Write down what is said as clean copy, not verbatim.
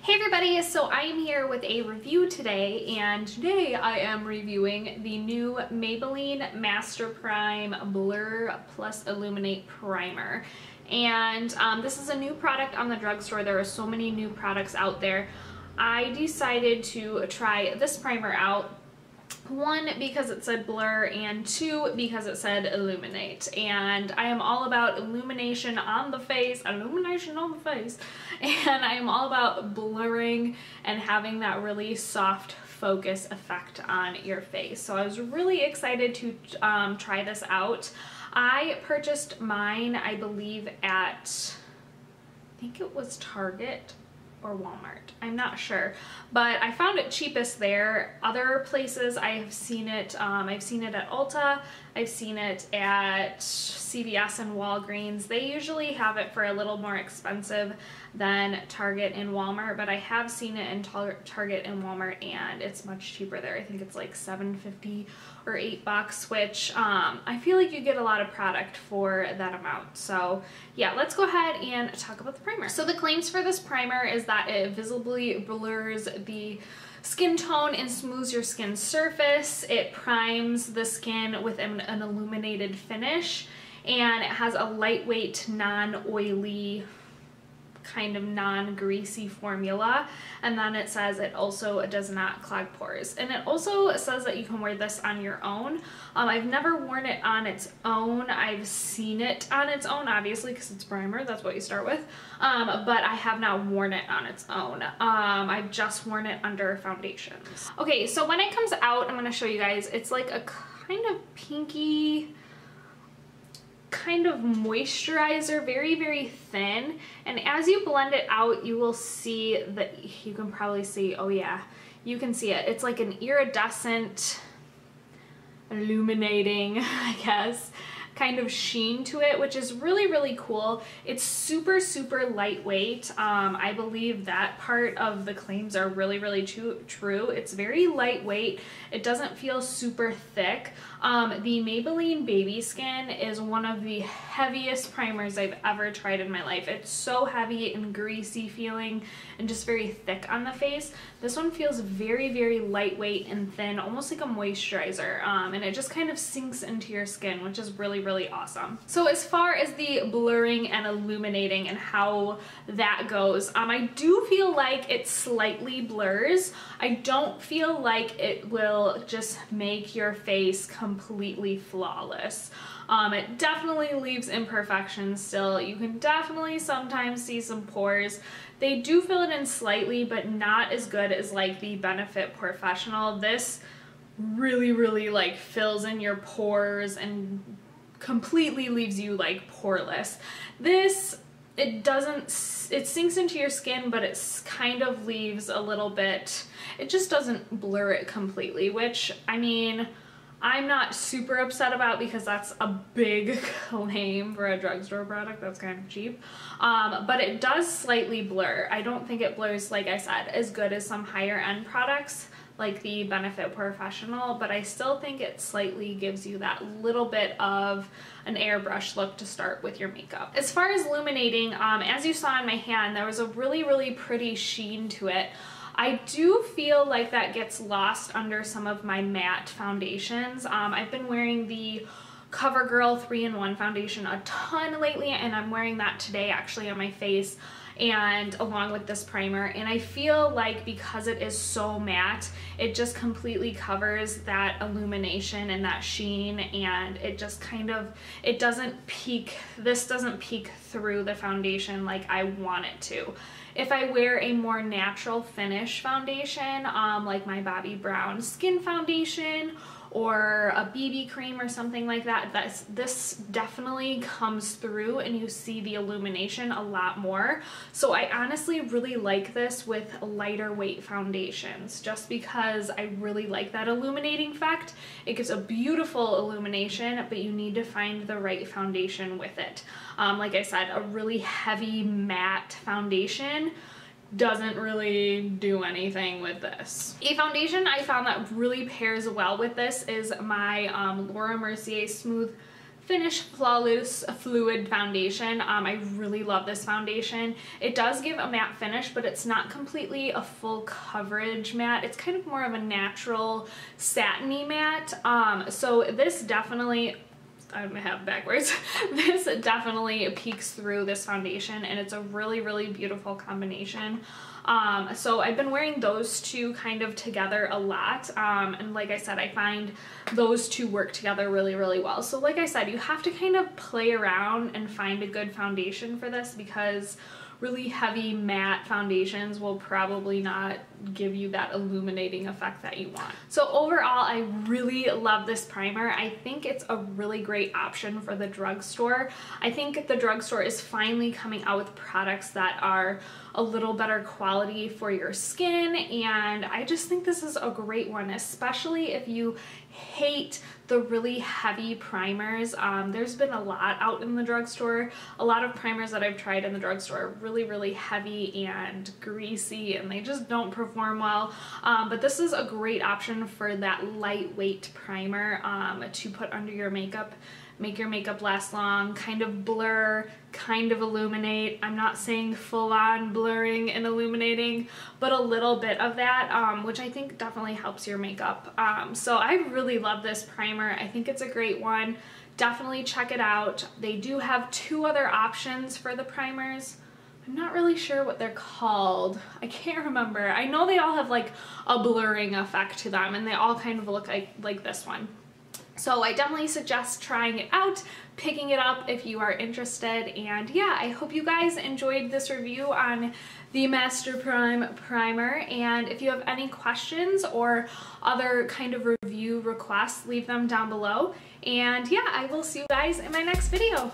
Hey everybody, so I am here with a review today, and today I am reviewing the new Maybelline Master Prime Blur Plus Illuminate Primer. And this is a new product on the drugstore. There are so many new products out there. I decided to try this primer out. One, because it said blur, and two, because it said illuminate. And I am all about illumination on the face, and I am all about blurring and having that really soft focus effect on your face. So I was really excited to try this out. I purchased mine, I believe, at, I think it was Target or Walmart, I'm not sure, but I found it cheapest there. Other places I have seen it, I've seen it at Ulta, I've seen it at CVS and Walgreens. They usually have it for a little more expensive than Target and Walmart, but I have seen it in Target and Walmart and it's much cheaper there. I think it's like $7.50 or $8, which I feel like you get a lot of product for that amount. So yeah, let's go ahead and talk about the primer. So the claims for this primer is that it visibly blurs the skin tone and smooths your skin surface. It primes the skin with an illuminated finish, and it has a lightweight, non-oily, kind of non-greasy formula. And then it says it also does not clog pores, and it also says that you can wear this on your own. I've never worn it on its own. I've seen it on its own, obviously, because it's primer, that's what you start with, but I have not worn it on its own. I've just worn it under foundations. Okay, so when it comes out, I'm going to show you guys. It's like a kind of pinky kind of moisturizer, very, very thin, and as you blend it out, you will see that, you can probably see, oh yeah, you can see it. It's like an iridescent, illuminating, I guess, kind of sheen to it, which is really, really cool. It's super, super lightweight. I believe that part of the claims are really, really true. It's very lightweight. It doesn't feel super thick. The Maybelline Baby Skin is one of the heaviest primers I've ever tried in my life. It's so heavy and greasy feeling and just very thick on the face. This one feels very, very lightweight and thin, almost like a moisturizer, and it just kind of sinks into your skin, which is really, really awesome. So as far as the blurring and illuminating and how that goes, I do feel like it slightly blurs. I don't feel like it will just make your face completely flawless. It definitely leaves imperfections still. You can definitely sometimes see some pores. They do fill it in slightly, but not as good as like the Benefit Professional. This really, really like fills in your pores and completely leaves you like poreless. This, it sinks into your skin, but it kind of leaves a little bit, it just doesn't blur it completely, which, I mean, I'm not super upset about, because that's a big claim for a drugstore product. That's kind of cheap. But it does slightly blur. I don't think it blurs, like I said, as good as some higher end products like the Benefit Professional, but I still think it slightly gives you that little bit of an airbrush look to start with your makeup. As far as illuminating, as you saw in my hand, there was a really, really pretty sheen to it. I do feel like that gets lost under some of my matte foundations. I've been wearing the CoverGirl 3-in-1 foundation a ton lately, and I'm wearing that today actually on my face, and along with this primer, and I feel like because it is so matte, it just completely covers that illumination and that sheen, and it just kind of, it doesn't peek, this doesn't peek through the foundation like I want it to. If I wear a more natural finish foundation, like my Bobbi Brown Skin Foundation or a BB cream or something like that, this definitely comes through and you see the illumination a lot more. So I honestly really like this with lighter weight foundations, just because I really like that illuminating effect. It gives a beautiful illumination, but you need to find the right foundation with it. Like I said, a really heavy matte foundation doesn't really do anything with this. A foundation I found that really pairs well with this is my Laura Mercier Smooth Finish Flawless Fluid Foundation. I really love this foundation. It does give a matte finish, but it's not completely a full coverage matte. It's kind of more of a natural satiny matte. So this definitely, I'm gonna have backwards. This definitely peeks through this foundation, and it's a really, really beautiful combination. So I've been wearing those two kind of together a lot, and like I said, I find those two work together really, really well. So like I said, you have to kind of play around and find a good foundation for this, because really heavy matte foundations will probably not give you that illuminating effect that you want. So overall, I really love this primer. I think it's a really great option for the drugstore. I think the drugstore is finally coming out with products that are a little better quality for your skin, and I just think this is a great one, especially if you hate the really heavy primers. There's been a lot out in the drugstore. A lot of primers that I've tried in the drugstore are really, really heavy and greasy, and they just don't perform well. But this is a great option for that lightweight primer to put under your makeup. Make your makeup last long, kind of blur, kind of illuminate. I'm not saying full-on blurring and illuminating, but a little bit of that, which I think definitely helps your makeup. So I really love this primer. I think it's a great one. Definitely check it out. They do have two other options for the primers. I'm not really sure what they're called. I can't remember. I know they all have like a blurring effect to them, and they all kind of look like this one. So I definitely suggest trying it out, picking it up if you are interested. And yeah, I hope you guys enjoyed this review on the Master Prime primer. And if you have any questions or other kind of review requests, leave them down below. And yeah, I will see you guys in my next video.